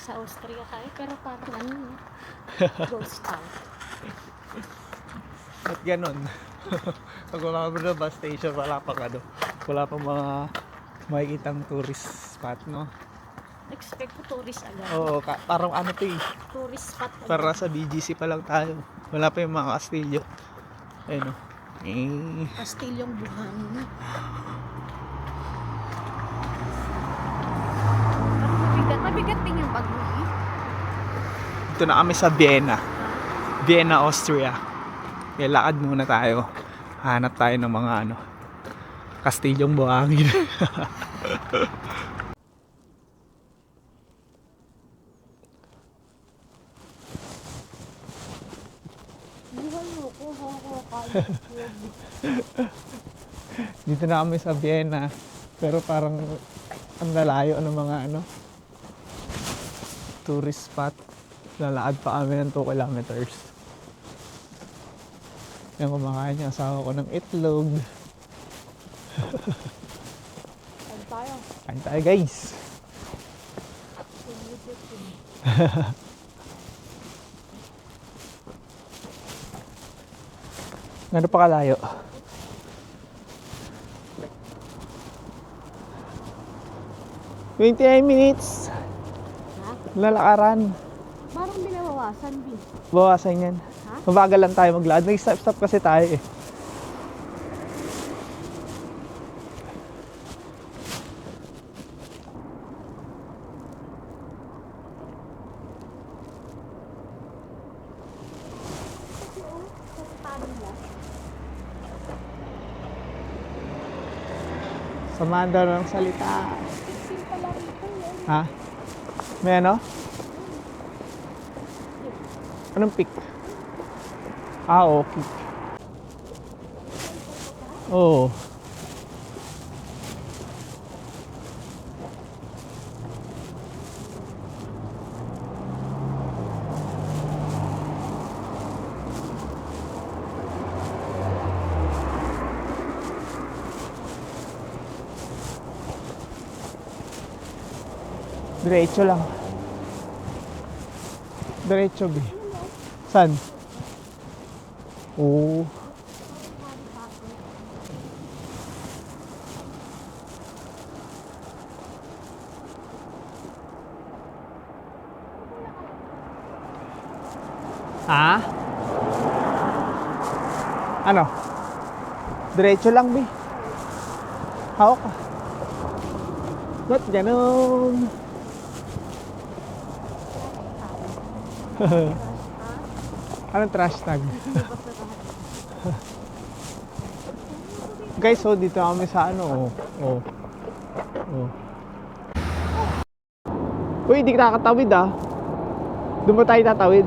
sa Austria tayo, pero parang ano, ghost town. Ba't ganon? Pag wala ka sa bus station, wala pang ano, wala pang mga makikitang tourist spot, no? Expect ko tourist agad. Oo, parang ano to eh. Tourist spot agad. Para sa BGC pa lang tayo. Wala pa yung mga kastilyo. Ayun o. Kastilyong buhangin. Mabigat din yung bag mo eh. Dito na kami sa Vienna. Vienna, Austria. Kaya lakad muna tayo. Hanap tayo ng mga ano, kastilyong buhangin. Dito na kami sa Vienna. Pero parang ang lalayo ng mga ano, tourist spot. Lalakad pa kami ng 2 kilometers. Yan, kumakain yung asawa ko ng itlog. Saan tayo? Kain tayo guys. Gano'n pa kalayo? 29 minutes. Ha? Lalakaran. Parang binawawasan, B. Bawasan yan. Ha? Mabagal lang tayo maglakad. Nag-stop kasi tayo eh. Samahan daw ng salita. Ha? May ano? Anong pick? Okay. Oo. Diretso lang. Diretso ba? Saan? Oo. Ha? Ano? Diretso lang, Bi. Hawak ka. Ba't ganun? Anong trash tag? Guys, so dito kami sa ano, oh. Uy, hindi ka nakatawid ah. Doon ba tayo tatawid?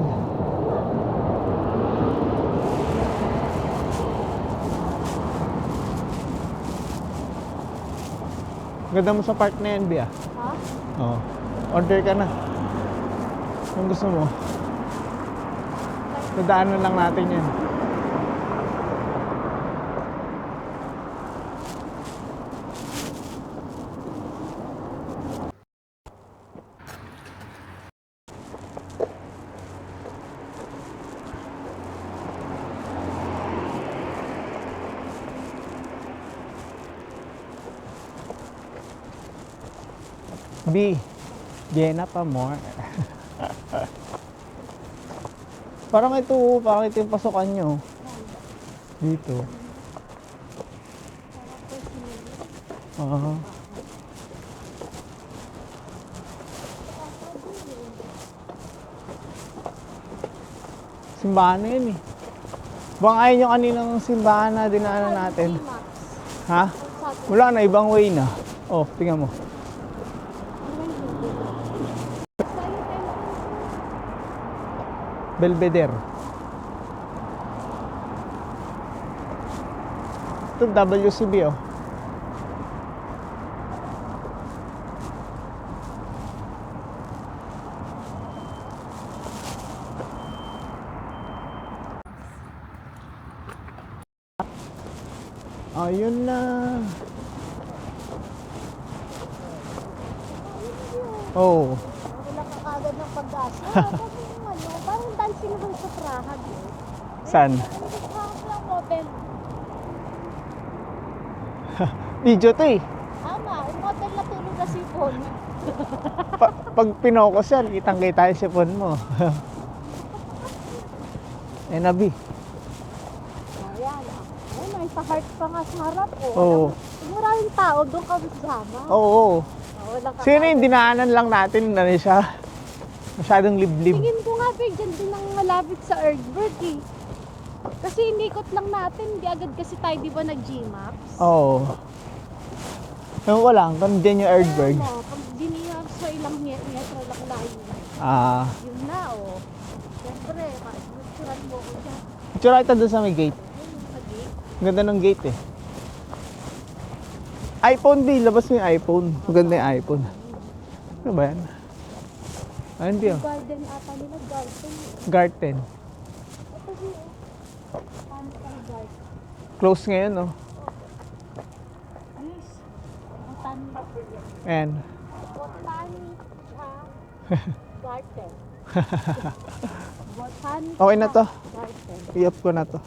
Ganda mo sa park na yan, Bia. Ha? Oo. Order ka na. Kung gusto mo. Dadaanan lang natin yan. B, Vienna pa more. Parang ito yung pasukan nyo. Dito. Simbahan na yun eh. Baka ayaw nyo kaninang simbahan na dinaanan natin. Ha? Wala na, ibang way na. Oh, tingnan mo. Belvedere. Ito WCB oh. Ayun na. Oh. Wala ka kagad Plaza. Tapos yung ano, parang dancing hall sa Praha, di ba? Saan? Parang lang hotel. Video to eh. Tama, yung hotel na tulog na sipon. Pag pinokus yan, kitang-kita yung sipon mo. Eh, Nabi. Ayan, ayun, may pa-heart pa nga sa harap, oh. Oo. Maraming tao, doon kami sama. Oo. Walang Sino yung dinaanan lang natin, ano siya? Masyadong liblib. tingin ko nga, Peg, dyan din ang malapit sa Earthbird eh. Kasi inikot lang natin, di agad kasi tayo di ba nag-Gmaps? Oo. Ewan ko lang, kung dyan yung Earthberg. Ano, pag Gmaps sa ilang metro lang layo. Ah, Yun na, oh. Siyempre, makikisuran mo ko dyan. itsura kita doon sa may gate. Ayun, sa gate. Ang ganda ng gate eh. iPhone B, labas mo yung iPhone. Maganda yung iPhone. Ano ba yan? Ayun di oh. Garden ata nila, garden. Garden. Ito di, oh. Paano ka na garden? Close ngayon oh. Yes. Botanica. Ayan. Botanica Garden. Botanica Okay na to. Garden. I-up ko na to.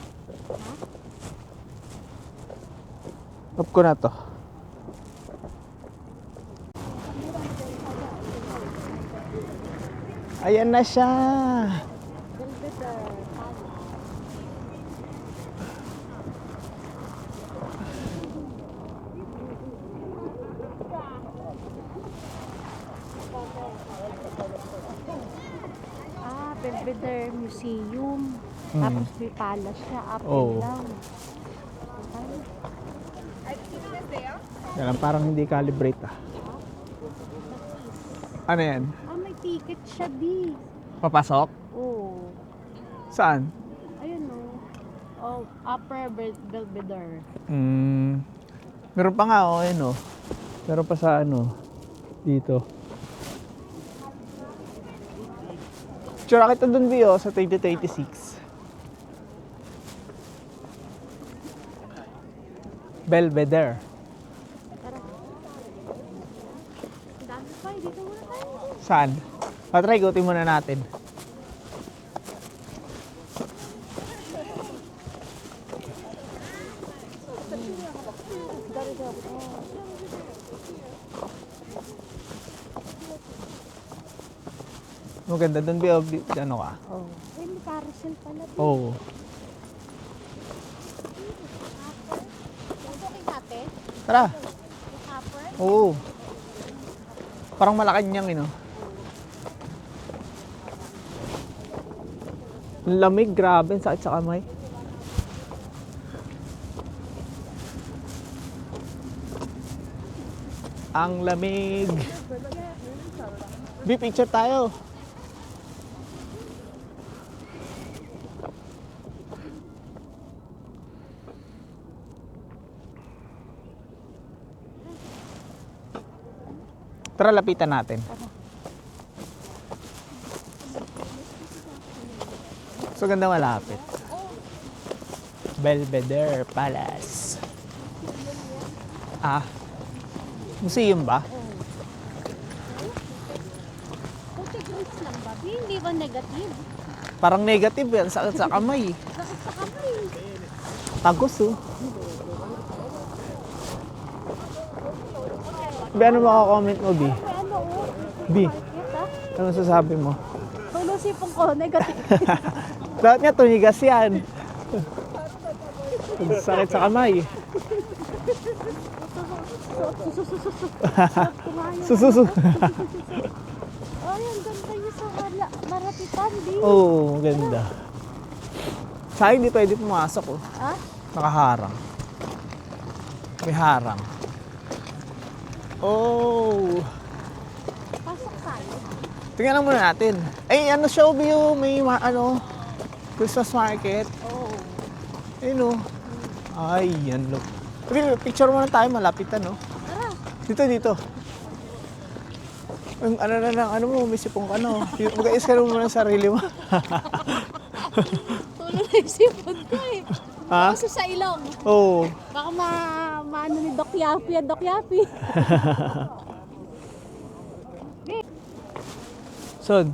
Up ko na to. Ayan na siya. Belvedere Palace. Belvedere Museum. Tapos may palace siya, up Oo. and down. Yan, parang hindi calibrate ah. Ano yan? Ah, may ticket siya, di. Papasok? Oh. Saan? Ayun oh. Oh, Upper Belvedere. Meron pa nga oh, ayun oh. Meron pa sa ano, dito. Tsura kita dun, Bio, sa 2026. Belvedere. Tara. Ang dami pa, dito muna tayo. Saan? Patry, ikutin muna natin. Maganda dun, Bio. Ano ka? Oh. Ay, may carousel pala. di. Oo. Tutukin natin. Tara. Yung upper. Oo. Parang Malacanang, eh, no? Ang lamig, grabe. Ang sakit sa kamay. Ang lamig. Be picture tayo. Tara, lapitan natin. So, ganda malapit. Belvedere Palace. Ah, museum ba? Kunti grades lang ba? Hindi ba negative? Parang negative yan, sakit sa kamay. Sakit sa kamay. Tagos oh. Bi, ano makakomment mo, Bi? May ano oh. B. Market ah. Ano sasabi mo? Tulusipong ko, negative. Dapat nga tunigas yan. Sakit sa kamay. Sususu. Ay, ang ganda yung sa Marapitan, di. Oo, ganda. Sa akin, hindi pwede pumasok oh. Ah? Nakaharang. May harang. Oh. Pasok tayo. Tingnan lang muna natin. Ay, ano siya, Bio? May ano, Christmas market. Oh. Ayun oh. Ay, yan look. Picture muna tayo, malapitan no. Tara. Dito. Ang ano na lang, ano mo, may sipong ka no. Mag-ayos ka naman ng sarili mo. Tulo na yung sipon ko eh. Ha? Kaso sa ilong. Oo. Baka maano ni Doc Yapi at Doc Yapi. Son,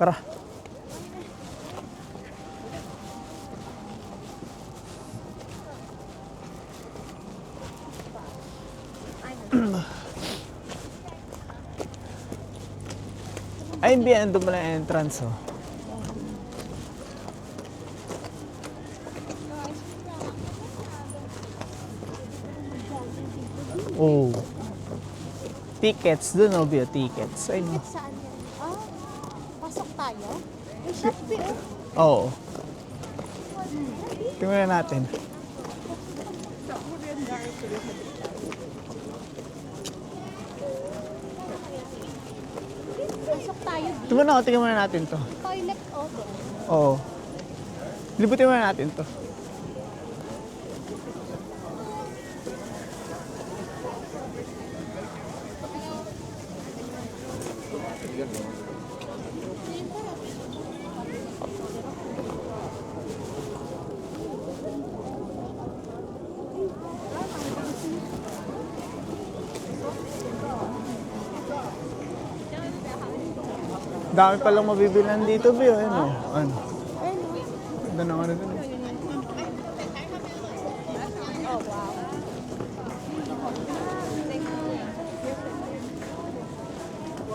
Tara. Ay, hindi. Ando mo na entrance, oh. Oh. Tickets. Doon, oh, Bio. Tickets. Ay, no. Saan yan? Ah, pasok tayo? May Shopee, oh. Oo. Tingnan natin. Pasok tayo, di. Tingnan muna natin to. Toilet, oh, doon. Oo. Libutin muna natin to. Dami palang mabibilan dito, Bio. Ano? Ano? Ganda na ano dun. Oh, wow.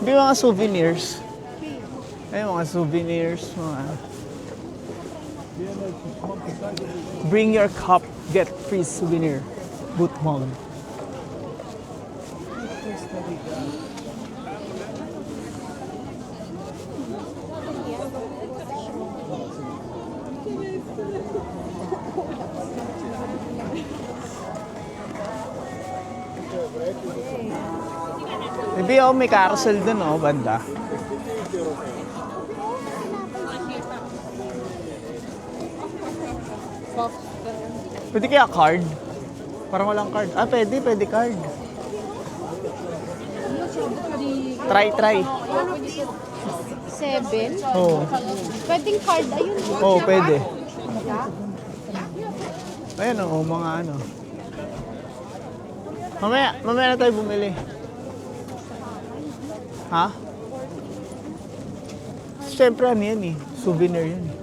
Bio, mga souvenirs. Ay, mga souvenirs. Mga... Bring your cup, get free souvenir. Boot mug. Maybe oh, may carousel dun, oh, banda. Pwede kaya card? Parang walang card. Ah, pwede card. Try. 7? Oo. Pwedeng card, ayun. Oo, pwede. Ayan, oh, mga ano. Mamaya na tayo bumili. Ha? Siyempre, ano yan eh. Souvenir yan eh.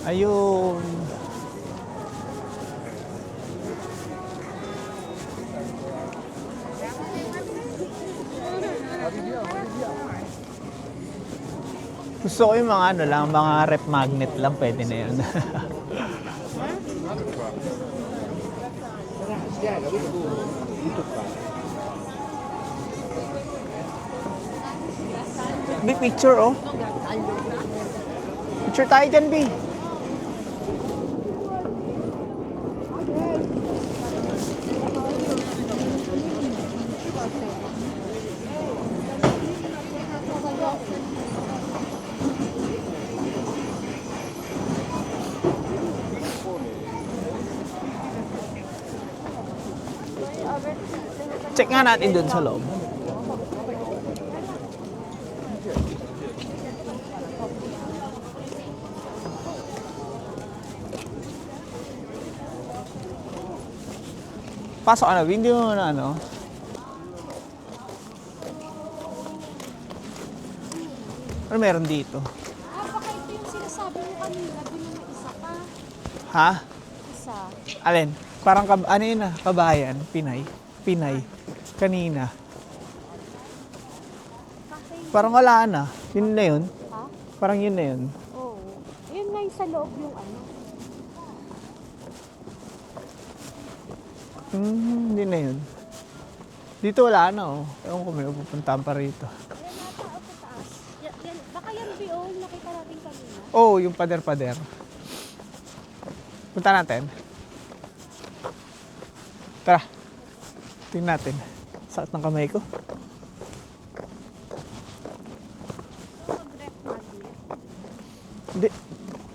Ayun. Gusto ko yung mga ano lang, mga rep magnet lang, pwede na yun. Big picture, oh. Picture tayo dyan, B. Check nga natin dun sa loob. Pasok ka na, hindi mo na ano. Ano meron dito? Ah, baka ito yung sinasabi mo kanina. Doon yung isa pa. Ha? Isa. Alin? Parang ano yun ah, kabayan, Pinay. Kanina. Parang wala na. Yun na yun. Ha? Parang yun na yun. Oo. Yun nga yung sa loob yung ano. Hindi na yun. Dito wala na oh. Ewan ko may pupuntahan pa rito. Yan nata o sa taas. Yan, baka yan BO yung nakita natin kanina. Oh, yung pader-pader. Punta natin. Tara. Tingnan natin. Sakit ng kamay ko. Hindi.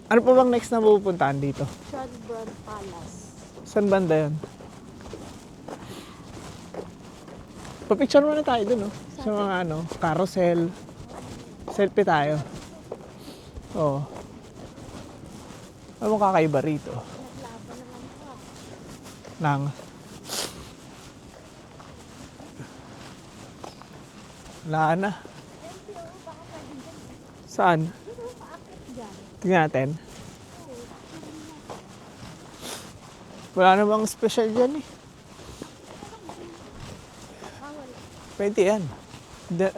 Ano pa bang next na pupuntahan dito? Shelburne Palace. Saan banda yun? Papicture muna tayo dun, no? Sa mga ano, carousel. Selfie tayo. Oo. Ano mong kakaiba rito? Naglaban naman pa. Nang... Wala na. Saan? Tingnan natin. Wala namang special dyan eh. Pwede yan.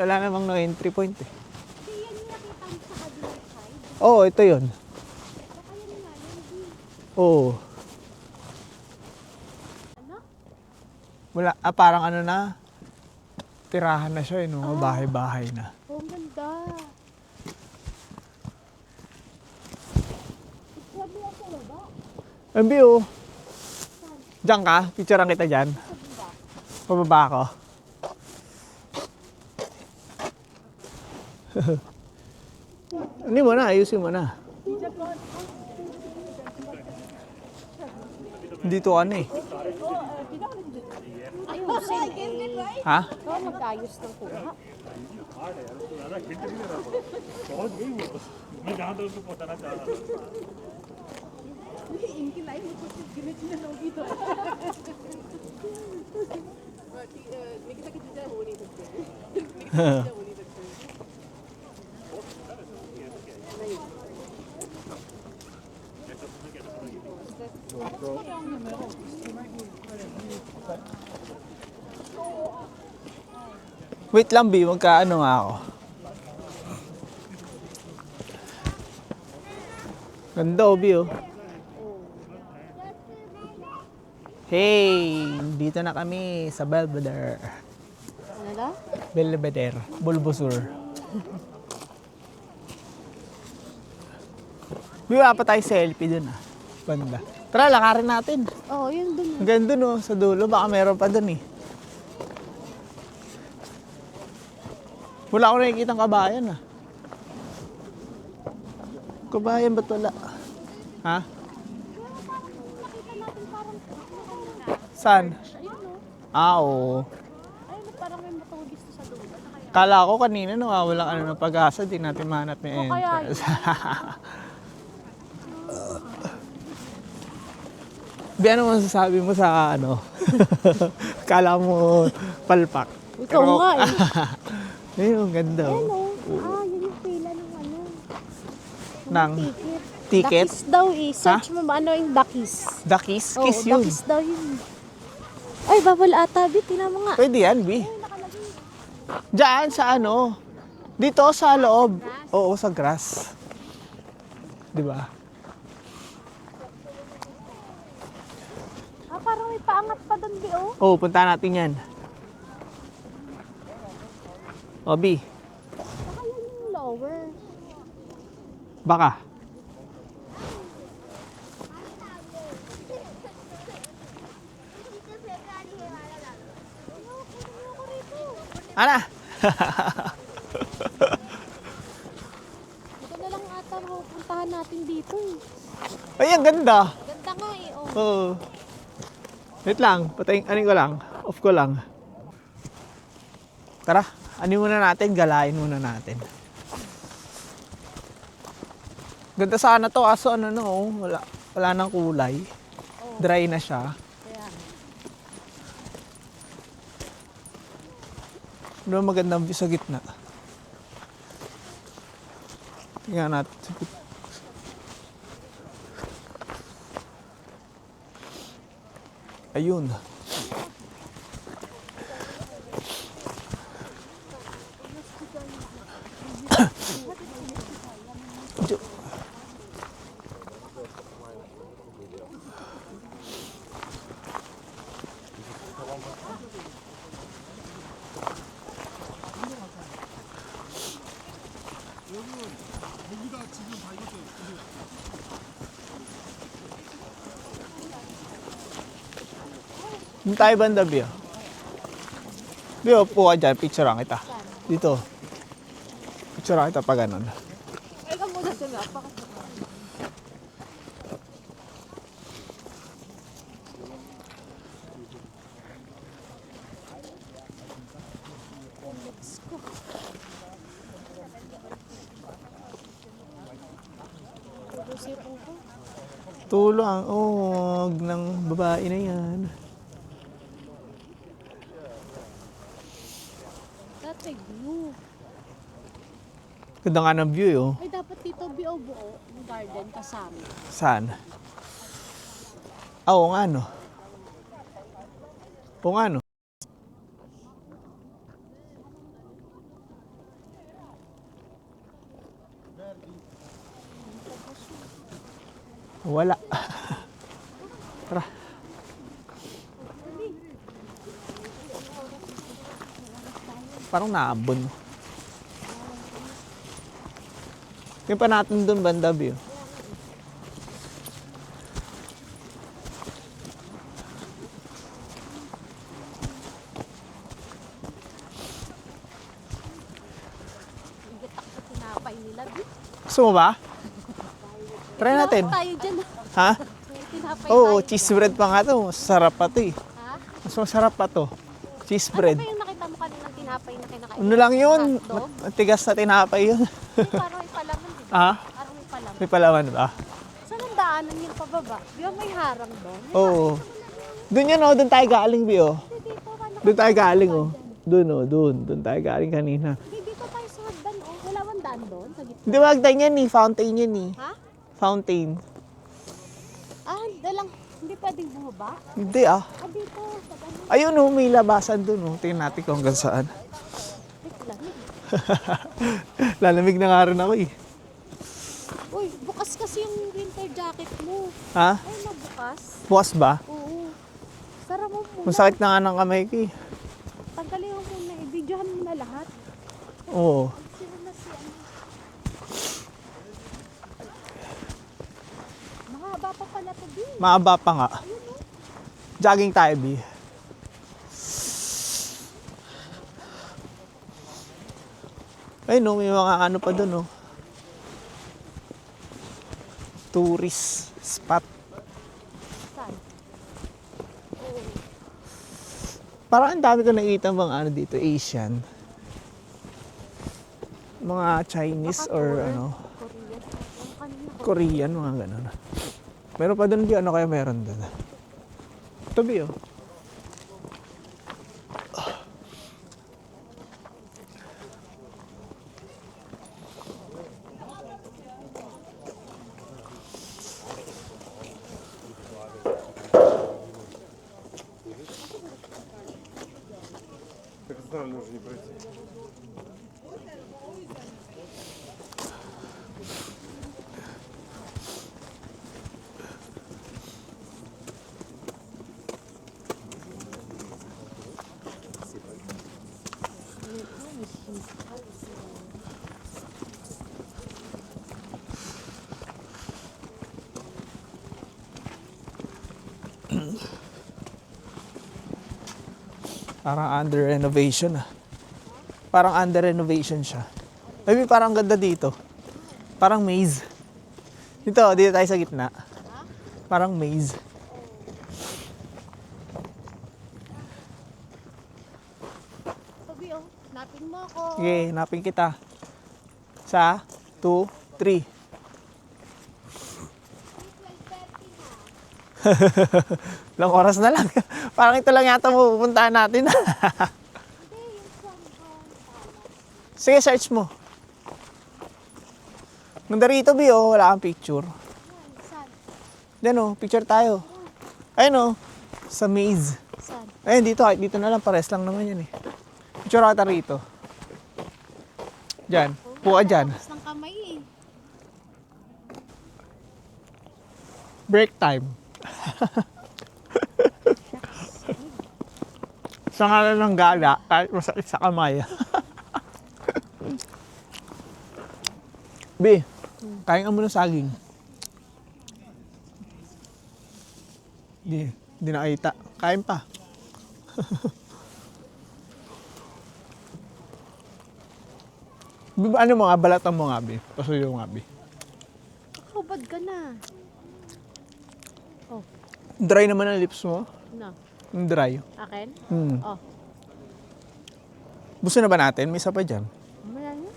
Wala namang no entry point eh. Hindi yan yung nakita mo sa kabilang side. Oo, ito yun. Baka yan nga yun, di. Oo. Ano? Wala, parang ano na. Tirahan na siya, no? Bahay-bahay na. Oh, ang ganda. Sabi ako baba. Ang view. Diyan ka? Picturean kita dyan. Pababa ako. Hindi mo na, ayusin mo na. Dito ka na eh. Ayusin eh. Ha? Oh, mag-ayos ng kuha. Wait lang, B. Magkaano nga ako. Ganda, B, oh. Hey! Dito na kami sa Belvedere. Ano na? Belvedere. Bulbusur. B, wala pa tayo selfie dun, ah. Banda. Tara, lakarin natin. Oo, yun dun. Hanggang dun, oh. Sa dulo. Baka meron pa dun, eh. Wala akong nakikitang kabayan, ah. Kabayan ba't wala? Ha? Nakita natin parang Saan? ayun o. Ah, oo. Ayun, parang may matugis sa dulo. Ano kaya? Kala ko kanina nawawalan ano ng pag-asa, di natin mahanap yung O, kaya entrance. Bi, ano masasabi mo sa ano? Kala mo palpak. Ikaw nga eh. Ayun, ganda. Ayun Oh. o. Yun yung pila ng ano. Nang Ticket. ticket? Dakis daw eh. Search mo ba ano yung Dakis? Dakis? Oo, Kiss yun. Dakis daw yun. Ay, bawal ata, Bit. Tingnan mo nga. Pwede yan, Bi. Diyan sa ano? Dito sa loob. Oo, sa grass. Di ba? Ah, parang may paangat pa doon, Bi, oh. Oo, punta natin yan. O, Bi. Baka yun yung lower. Baka. Ana? Ito na lang ata puntahan natin dito eh. Ay, ang ganda. Ganda nga eh, oh. Oo. Wait lang, patayin, anin ko lang. Off ko lang. Tara, anin muna natin, galain muna natin. Ganda sana to, aso ano no, wala nang kulay. Dry na siya. Kaya, Ano magandang view sa gitna. Tingnan natin. Ayun. Yung tayo banda, Bio. Bio, upo ka dyan. Picture lang kita. Dito. Picture lang kita pa ganun. ay ka muna sa mapa. Sipong ko. Tulo ang ng babae na yan. Dati view. Ganda nga ng view eh, oh. Ay, dapat dito buo yung garden kasama. Saan? Oo nga no. Oo nga no. Wala. Tara. Parang naabon. Yung pa natin doon banda view. Gitak sa tinapay nila. Gusto mo ba? Try natin. Tayo dyan. Ha? May tinapay Oo, tayo. cheese bread pa nga to. Sarap pa to eh. Ha? Mas masarap pa to. Cheese Ano bread. ba yung nakita mo kanina tinapay na kinakain? Ano lang yun? Hotdog? Matigas na tinapay yun. Parang may palaman. Diba? Ha? Parang may palaman. May palawan ba? Saan ang daanan yung pababa? Yung may harang doon? Oo. Doon yun oh, doon tayo galing, Bio. Hindi dito. Ano Doon tayo galing oh. Doon oh, doon. Doon tayo galing kanina. Hindi dito tayo sa hagdan. Oh. Wala bang daan doon? Sa gitna? Hindi magdan yan eh, fountain yan eh. Ha? Fountain. Ah, hindi lang. Hindi pwedeng bumaba? Hindi ah. Ah, dito. Sa ganun. Ayun oh, may labasan doon oh. Tingnan natin kung hanggang saan. Wait lang. Lalamig na nga rin ako eh. Uy, bukas kasi yung winter jacket mo. Ha? Ay, bukas. Bukas ba? Oo. Sara mo muna. Masakit na nga ng kamay ko eh. Tanggalin mo muna. I-videohan mo na lahat. Oo. Sino na si ano? Mahaba pa pala to, Bi. Maaba pa nga. Jogging tayo, Bi. Ay no, may mga ano pa doon oh. Tourist spot. Saan? Oo. Parang ang dami ko nakikita mga ano dito, Asian. Mga Chinese or Baka ano, Korean. Yung kanina ko. Korean, mga ganun. Meron pa doon, Bi. Ano kaya meron doon? Ito, Bi, oh. Так останавливай, уже не пройти. Parang under renovation ah. Parang under renovation siya. Maybe parang ganda dito. Parang maze. Dito tayo sa gitna. Parang maze. Sabi, oh. Napin mo ako. Sige, hanapin kita. Sa 2, 3. Ilang oras na lang. Parang ito lang yata pupuntahan natin. Hindi, yung Swangon Palace. Sige, search mo. Nanda rito, Bi, oh, wala kang picture. Yan, saan? Diyan, oh, picture tayo. Ayun, oh, sa maze. Saan? Ayun, dito na lang, pares lang naman yan, eh. Picture kita rito. Diyan, puka dyan. Tapos ng kamay eh. Break time. Sa ngalan ng gala, kahit masakit sa kamay. Bi, kain ka muna saging. Di nakita. Kain pa. Bi, ano mga balatan mo nga, Bi? Pasuyo nga, Bi. Hubad ka na. Oh, Dry naman ang lips mo. no. Dry. Akin? Hmm. Oh. Gusto na ba natin? May isa pa dyan. Mamaya na.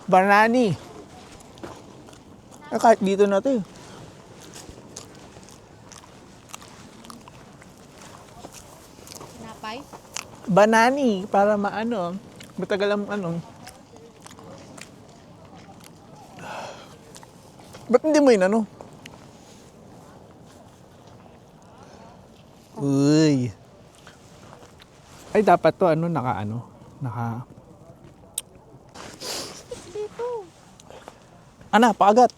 Banani. Kahit dito na to eh. Napay? Banani. Para maano. Matagal ang ano. Ba't hindi mo yun ano? Uy. Ay, dapat to ano, naka. Dito. Ana, paagat.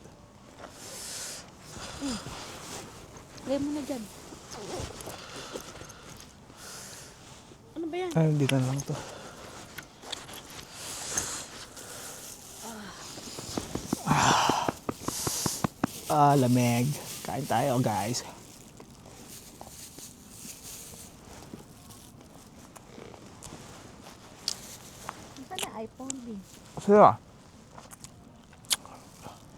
Lagay mo na dyan. Ano ba yan? Ay, dito na lang to. Lamig. Kain tayo, guys. Ano na iPhone din? Sira.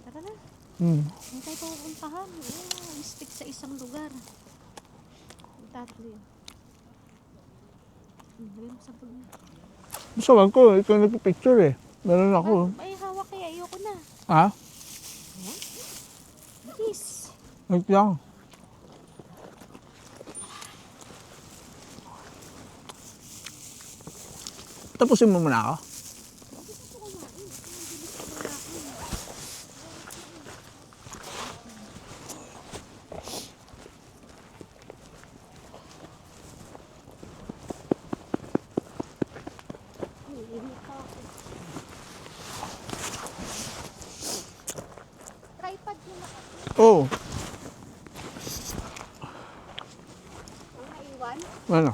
Tara na. Hmm. Hindi tayo pupuntahan. Stick sa isang lugar. Ang tatlo yun. Lagay mo sa bag mo. Gusto ko, ikaw nagpipicture eh. Meron ako. Ay, hawak kaya. Ayoko na. Ha? Please. Wait lang. Tapusin mo muna ako. Tripod mo na. Oo. Ang naiwan. Ano?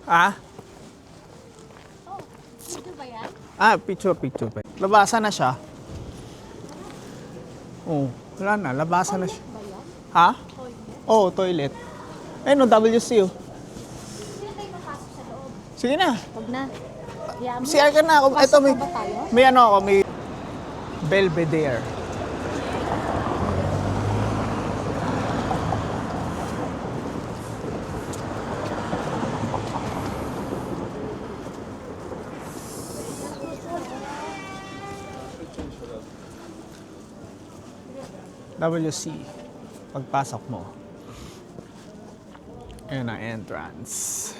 Ah? Oh, dito ba yan? Picture pa. Labasan na siya. Oo. Wala na, labasan na siya. Ba yan? Ha? Toilet? Oo, toilet. Ayun, no, WC oh. Hindi tayo papasok sa loob. Sige na. Huwag na. Hayaan mo. CR ka na ako. Ito may, Pasok na ba tayo? may ano ako, may Belvedere. WC. Pagpasok mo. Ayan ang entrance.